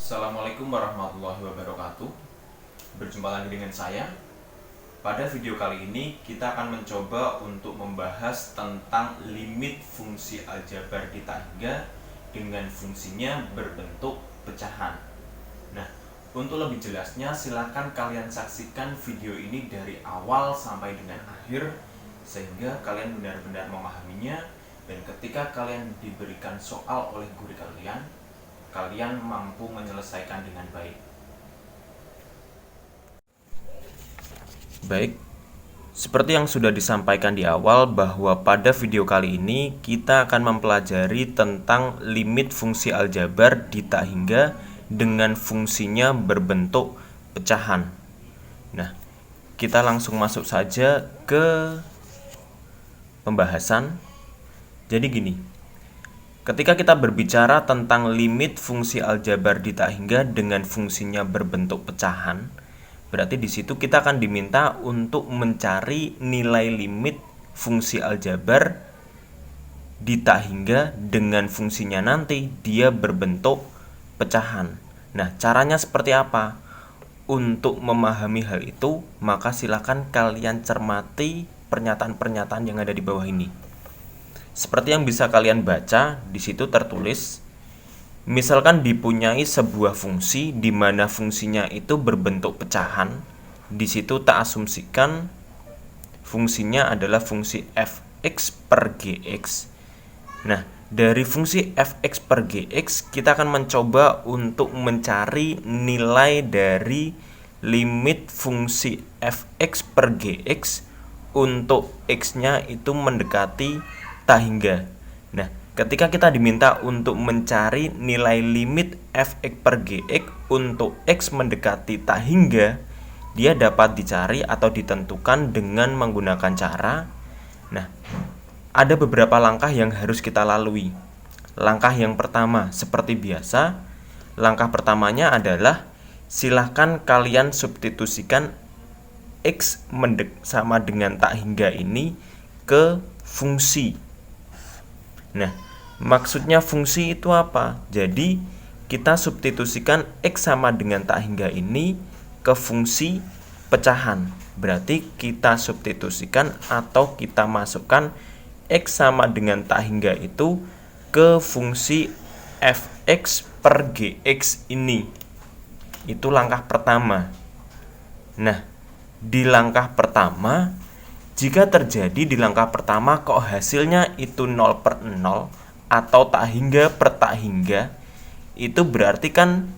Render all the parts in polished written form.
Assalamualaikum warahmatullahi wabarakatuh. Berjumpa lagi dengan saya. Pada video kali ini kita akan mencoba untuk membahas tentang limit fungsi aljabar di tak hingga dengan fungsinya berbentuk pecahan. Nah, untuk lebih jelasnya silakan kalian saksikan video ini dari awal sampai dengan akhir sehingga kalian benar-benar memahaminya, dan ketika kalian diberikan soal oleh guru kalian mampu menyelesaikan dengan baik. Baik, seperti yang sudah disampaikan di awal bahwa pada video kali ini kita akan mempelajari tentang limit fungsi aljabar di tak hingga dengan fungsinya berbentuk pecahan. Nah, kita langsung masuk saja ke pembahasan. Jadi gini, ketika kita berbicara tentang limit fungsi aljabar di tak hingga dengan fungsinya berbentuk pecahan, berarti di situ kita akan diminta untuk mencari nilai limit fungsi aljabar di tak hingga dengan fungsinya nanti dia berbentuk pecahan. Nah, caranya seperti apa? Untuk memahami hal itu, maka silakan kalian cermati pernyataan-pernyataan yang ada di bawah ini. Seperti yang bisa kalian baca, di situ tertulis, misalkan dipunyai sebuah fungsi di mana fungsinya itu berbentuk pecahan. Di situ tak asumsikan fungsinya adalah fungsi fx per gx. Nah, dari fungsi fx per gx kita akan mencoba untuk mencari nilai dari limit fungsi fx per gx untuk x-nya itu mendekati tak hingga. Nah, ketika kita diminta untuk mencari nilai limit fx per gx untuk x mendekati tak hingga, dia dapat dicari atau ditentukan dengan menggunakan cara. Nah, ada beberapa langkah yang harus kita lalui. Langkah yang pertama, seperti biasa, langkah pertamanya adalah silahkan kalian substitusikan x sama dengan tak hingga ini ke fungsi. Nah, maksudnya fungsi itu apa? Jadi, kita substitusikan x sama dengan tak hingga ini ke fungsi pecahan. Berarti kita substitusikan atau kita masukkan x sama dengan tak hingga itu ke fungsi fx per gx ini. Itu langkah pertama. Nah, di langkah pertama, jika terjadi di langkah pertama kok hasilnya itu 0/0 atau tak hingga per tak hingga, itu berarti kan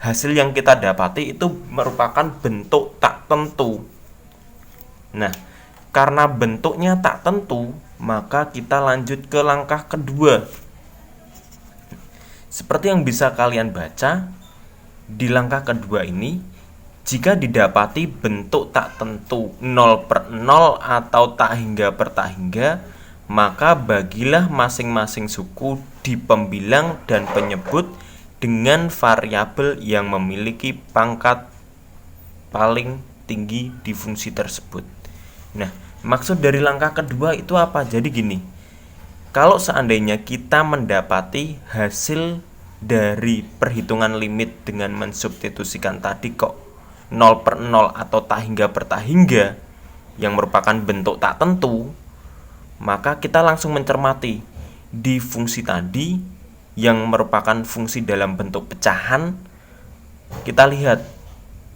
hasil yang kita dapati itu merupakan bentuk tak tentu. Nah, karena bentuknya tak tentu, maka kita lanjut ke langkah kedua. Seperti yang bisa kalian baca, di langkah kedua ini, jika didapati bentuk tak tentu 0/0 atau tak hingga per tak hingga, maka bagilah masing-masing suku di pembilang dan penyebut dengan variabel yang memiliki pangkat paling tinggi di fungsi tersebut. Nah, maksud dari langkah kedua itu apa? Jadi gini, kalau seandainya kita mendapati hasil dari perhitungan limit dengan mensubstitusikan tadi kok 0/0 atau tak hingga per tak hingga yang merupakan bentuk tak tentu, maka kita langsung mencermati di fungsi tadi yang merupakan fungsi dalam bentuk pecahan. Kita lihat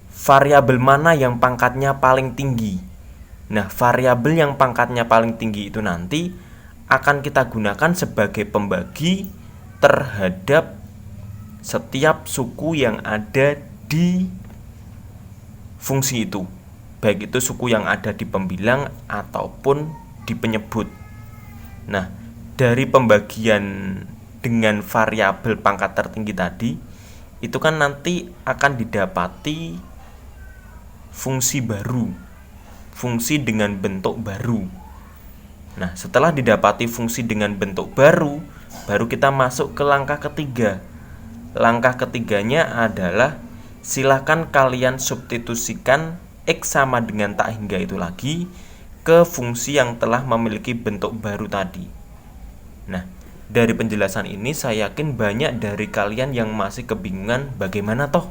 variabel mana yang pangkatnya paling tinggi. Nah, variabel yang pangkatnya paling tinggi itu nanti akan kita gunakan sebagai pembagi terhadap setiap suku yang ada di fungsi itu, baik itu suku yang ada di pembilang ataupun di penyebut. Nah, dari pembagian dengan variabel pangkat tertinggi tadi, itu kan nanti akan didapati fungsi baru, fungsi dengan bentuk baru. Nah, setelah didapati fungsi dengan bentuk baru, baru kita masuk ke langkah ketiga. Langkah ketiganya adalah silakan kalian substitusikan x sama dengan tak hingga itu lagi ke fungsi yang telah memiliki bentuk baru tadi. Nah, Dari penjelasan ini saya yakin banyak dari kalian yang masih kebingungan bagaimana toh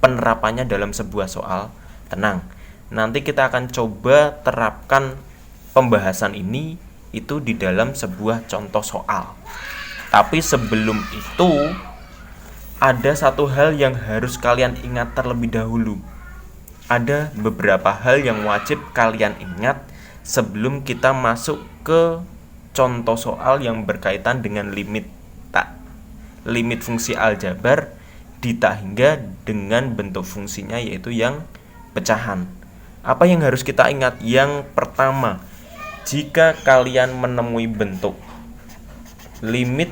penerapannya dalam sebuah soal. Tenang, nanti kita akan coba terapkan pembahasan ini itu di dalam sebuah contoh soal. Tapi sebelum itu ada satu hal yang harus kalian ingat terlebih dahulu. Ada beberapa hal yang wajib kalian ingat sebelum kita masuk ke contoh soal yang berkaitan dengan limit fungsi aljabar di tak hingga dengan bentuk fungsinya yaitu yang pecahan. Apa yang harus kita ingat? Yang pertama, jika kalian menemui bentuk limit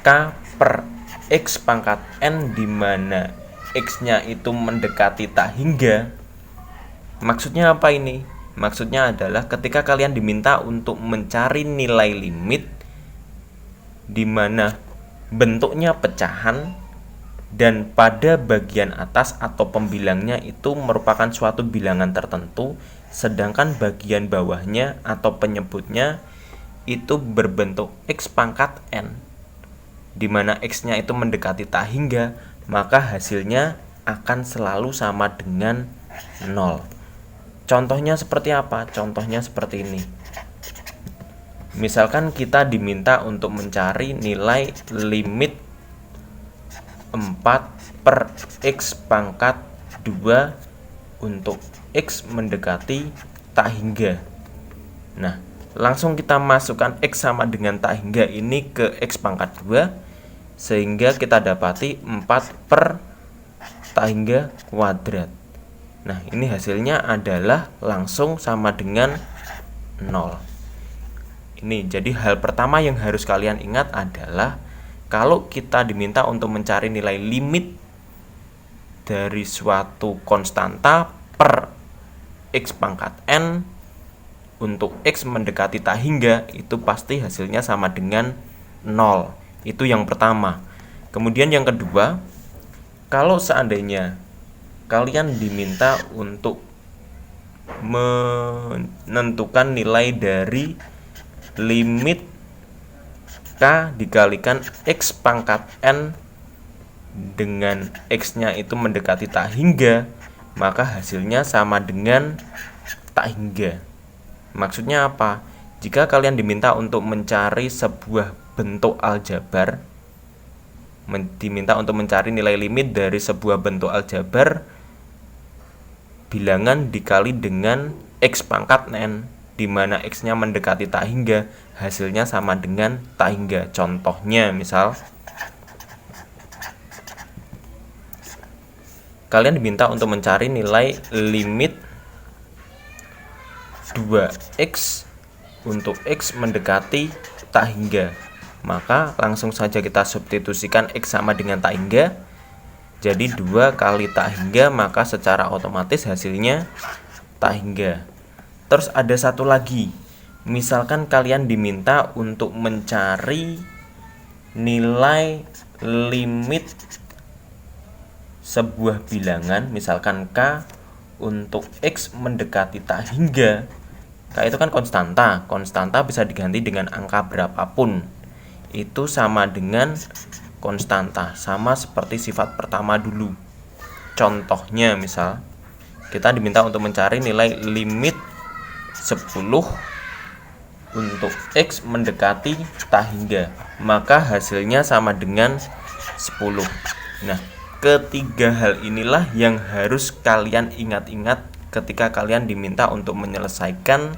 K per X pangkat N di mana X-nya itu mendekati tak hingga, maksudnya apa ini? Maksudnya adalah ketika kalian diminta untuk mencari nilai limit di mana bentuknya pecahan dan pada bagian atas atau pembilangnya itu merupakan suatu bilangan tertentu, sedangkan bagian bawahnya atau penyebutnya itu berbentuk X pangkat N di mana X-nya itu mendekati tak hingga, maka hasilnya akan selalu sama dengan 0. Contohnya seperti apa? Contohnya seperti ini. Misalkan kita diminta untuk mencari nilai limit 4 per X pangkat 2 untuk X mendekati tak hingga. Nah, langsung kita masukkan X sama dengan tak hingga ini ke X pangkat 2, sehingga kita dapati 4 per tak hingga kuadrat. Nah, ini hasilnya adalah langsung sama dengan 0. Ini jadi hal pertama yang harus kalian ingat adalah kalau kita diminta untuk mencari nilai limit dari suatu konstanta per X pangkat N untuk X mendekati tak hingga, itu pasti hasilnya sama dengan 0. Itu yang pertama. Kemudian yang kedua, kalau seandainya kalian diminta untuk menentukan nilai dari limit K dikalikan X pangkat N dengan X-nya itu mendekati tak hingga, maka hasilnya sama dengan tak hingga. Maksudnya apa? Jika kalian diminta untuk mencari sebuah bentuk aljabar, diminta untuk mencari nilai limit dari sebuah bentuk aljabar, bilangan dikali dengan X pangkat N, di mana X-nya mendekati tak hingga, hasilnya sama dengan tak hingga. Contohnya misal, kalian diminta untuk mencari nilai limit 2X untuk X mendekati tak hingga. Maka langsung saja kita substitusikan X sama dengan tak hingga. Jadi 2 kali tak hingga, maka secara otomatis hasilnya tak hingga. Terus ada satu lagi. Misalkan kalian diminta untuk mencari nilai limit sebuah bilangan, misalkan K untuk X mendekati tak hingga. K itu kan konstanta. Konstanta bisa diganti dengan angka berapapun. Itu sama dengan konstanta, sama seperti sifat pertama dulu. Contohnya misal kita diminta untuk mencari nilai limit 10 untuk X mendekati tak hingga, maka hasilnya sama dengan 10. Nah, ketiga hal inilah yang harus kalian ingat-ingat ketika kalian diminta untuk menyelesaikan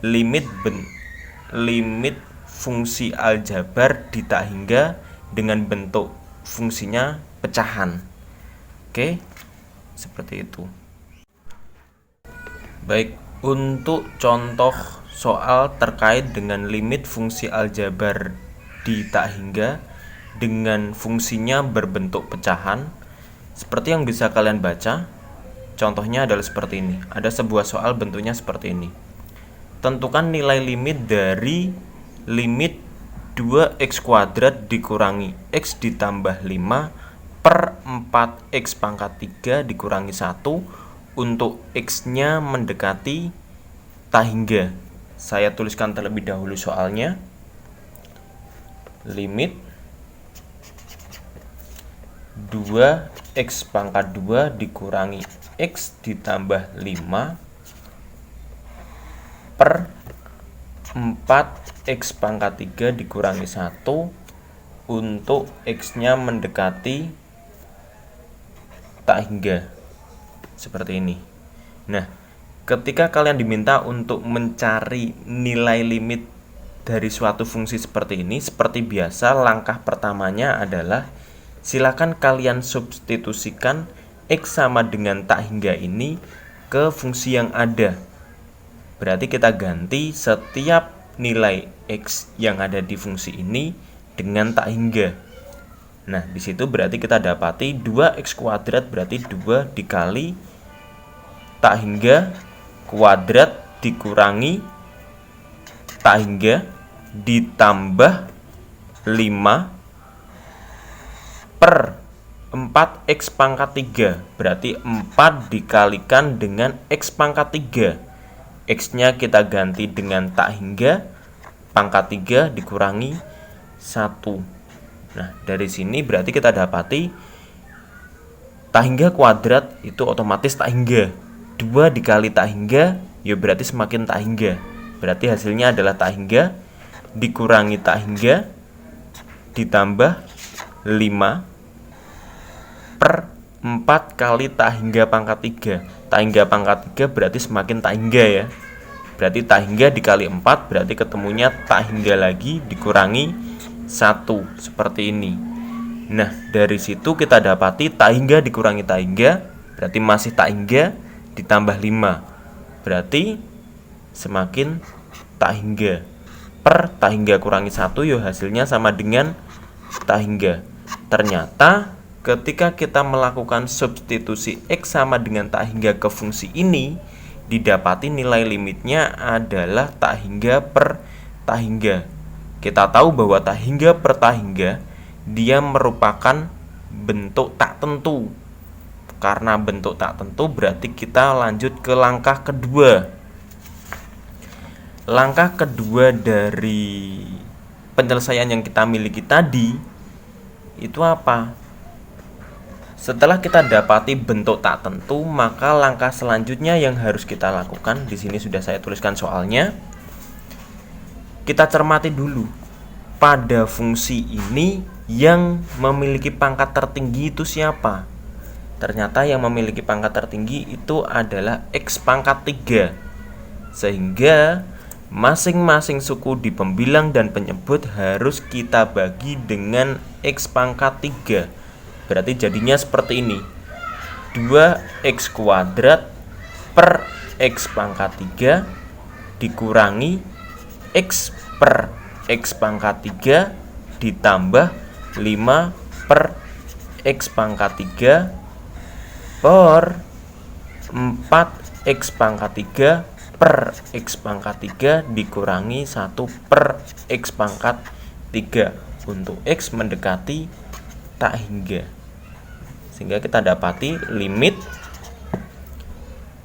limit fungsi aljabar di tak hingga dengan bentuk fungsinya pecahan. Oke, seperti itu. Baik, untuk contoh soal terkait dengan limit fungsi aljabar di tak hingga dengan fungsinya berbentuk pecahan, seperti yang bisa kalian baca, contohnya adalah seperti ini. Ada sebuah soal bentuknya seperti ini. Tentukan nilai limit dari limit 2x kuadrat dikurangi x ditambah 5 per 4x pangkat 3 dikurangi 1 untuk x-nya mendekati tak hingga. Saya tuliskan terlebih dahulu soalnya. limit 2x pangkat 2 dikurangi x ditambah 5 per 4x pangkat 3 dikurangi 1 untuk x-nya mendekati tak hingga. Seperti ini. Nah, ketika kalian diminta untuk mencari nilai limit dari suatu fungsi seperti ini, seperti biasa langkah pertamanya adalah silakan kalian substitusikan x sama dengan tak hingga ini ke fungsi yang ada. Berarti kita ganti setiap nilai x yang ada di fungsi ini dengan tak hingga. Nah, di situ berarti kita dapati 2x kuadrat berarti 2 dikali tak hingga kuadrat dikurangi tak hingga ditambah 5 per 4x pangkat 3. Berarti 4 dikalikan dengan x pangkat 3. X-nya kita ganti dengan tak hingga pangkat 3 dikurangi 1. Nah, dari sini berarti kita dapati tak hingga kuadrat itu otomatis tak hingga. 2 dikali tak hingga, ya berarti semakin tak hingga. Berarti hasilnya adalah tak hingga dikurangi tak hingga ditambah 5 per 4 kali tak hingga pangkat 3. Tak hingga pangkat 3 berarti semakin tak hingga ya. Berarti tak hingga dikali 4 berarti ketemunya tak hingga lagi dikurangi 1. Seperti ini. Nah, dari situ kita dapati tak hingga dikurangi tak hingga berarti masih tak hingga ditambah 5. Berarti semakin tak hingga. Per tak hingga kurangi 1 ya hasilnya sama dengan tak hingga. Ternyata ketika kita melakukan substitusi x sama dengan tak hingga ke fungsi ini, didapati nilai limitnya adalah tak hingga per tak hingga. Kita tahu bahwa tak hingga per tak hingga dia merupakan bentuk tak tentu. Karena bentuk tak tentu berarti kita lanjut ke langkah kedua. Langkah kedua dari penyelesaian yang kita miliki tadi itu apa? Setelah kita dapati bentuk tak tentu, maka langkah selanjutnya yang harus kita lakukan, di sini sudah saya tuliskan soalnya. Kita cermati dulu pada fungsi ini yang memiliki pangkat tertinggi itu siapa? Ternyata yang memiliki pangkat tertinggi itu adalah x pangkat 3. Sehingga masing-masing suku di pembilang dan penyebut harus kita bagi dengan x pangkat 3. Berarti jadinya seperti ini. 2x kuadrat per x pangkat 3 dikurangi x per x pangkat 3 ditambah 5 per x pangkat 3 per 4x pangkat 3 per x pangkat 3 dikurangi 1 per x pangkat 3 untuk x mendekati tak hingga. Sehingga kita dapati limit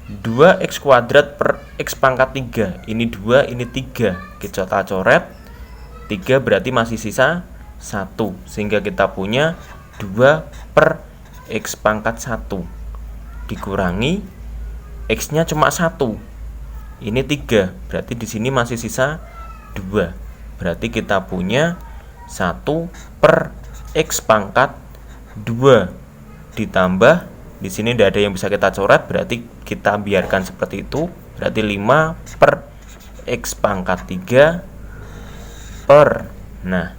2x kuadrat per x pangkat 3. Ini 2, ini 3. Kita coret 3 berarti masih sisa 1. Sehingga kita punya 2 per x pangkat 1 dikurangi x-nya cuma 1. Ini 3. Berarti di sini masih sisa 2. Berarti kita punya 1 per x pangkat 2 ditambah di sini tidak ada yang bisa kita coret, berarti kita biarkan seperti itu. Berarti 5 per x pangkat 3 per, nah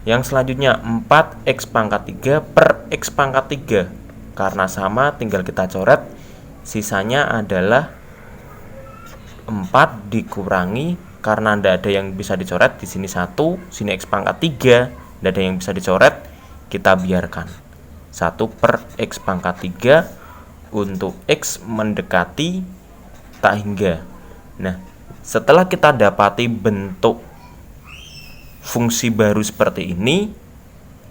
yang selanjutnya 4x pangkat 3 per x pangkat 3. Karena sama tinggal kita coret. Sisanya adalah 4 dikurangi, karena tidak ada yang bisa dicoret, di sini 1, sini x pangkat 3, tidak ada yang bisa dicoret, kita biarkan 1 per x pangkat 3 untuk x mendekati tak hingga. Nah, setelah kita dapati bentuk fungsi baru seperti ini,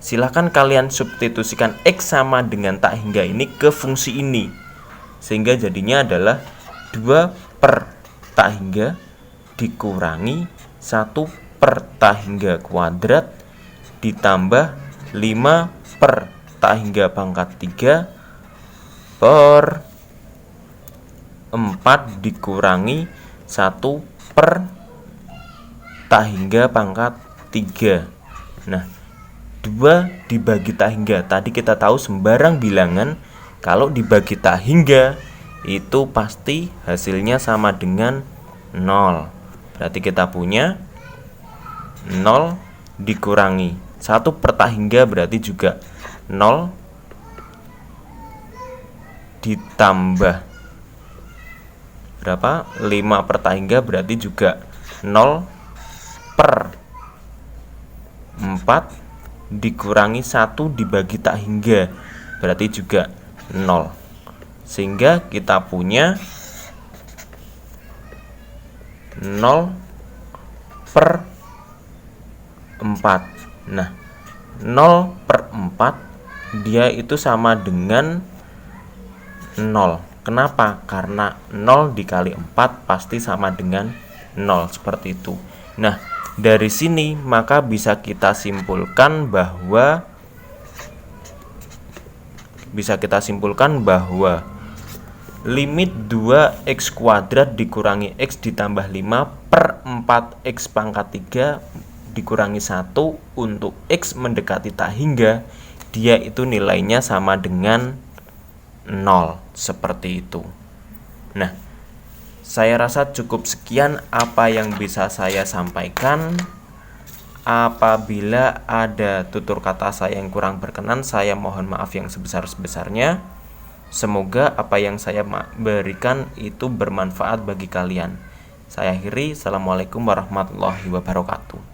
silakan kalian substitusikan x sama dengan tak hingga ini ke fungsi ini. Sehingga jadinya adalah 2 per tak hingga dikurangi 1 per tak hingga kuadrat ditambah 5 per tak hingga pangkat 3 per 4 dikurangi 1 per tak hingga pangkat 3. Nah, 2 dibagi tak hingga. Tadi kita tahu sembarang bilangan kalau dibagi tak hingga itu pasti hasilnya sama dengan 0. Berarti kita punya 0 dikurangi 1 per tak hingga berarti juga 0 ditambah berapa? 5 per tak hingga berarti juga 0 per 4 dikurangi 1 dibagi tak hingga berarti juga 0. Sehingga kita punya 0 per 4. Nah, 0 per 4 dia itu sama dengan 0. Kenapa? Karena 0 dikali 4 pasti sama dengan 0, seperti itu. Nah, dari sini maka bisa kita simpulkan bahwa limit 2x kuadrat dikurangi x ditambah 5 per 4x pangkat 3 dikurangi 1 untuk x mendekati tak hingga, dia itu nilainya sama dengan 0, seperti itu. Nah, saya rasa cukup sekian apa yang bisa saya sampaikan. Apabila ada tutur kata saya yang kurang berkenan, saya mohon maaf yang sebesar-besarnya. Semoga apa yang saya berikan itu bermanfaat bagi kalian. Saya akhiri. Assalamualaikum warahmatullahi wabarakatuh.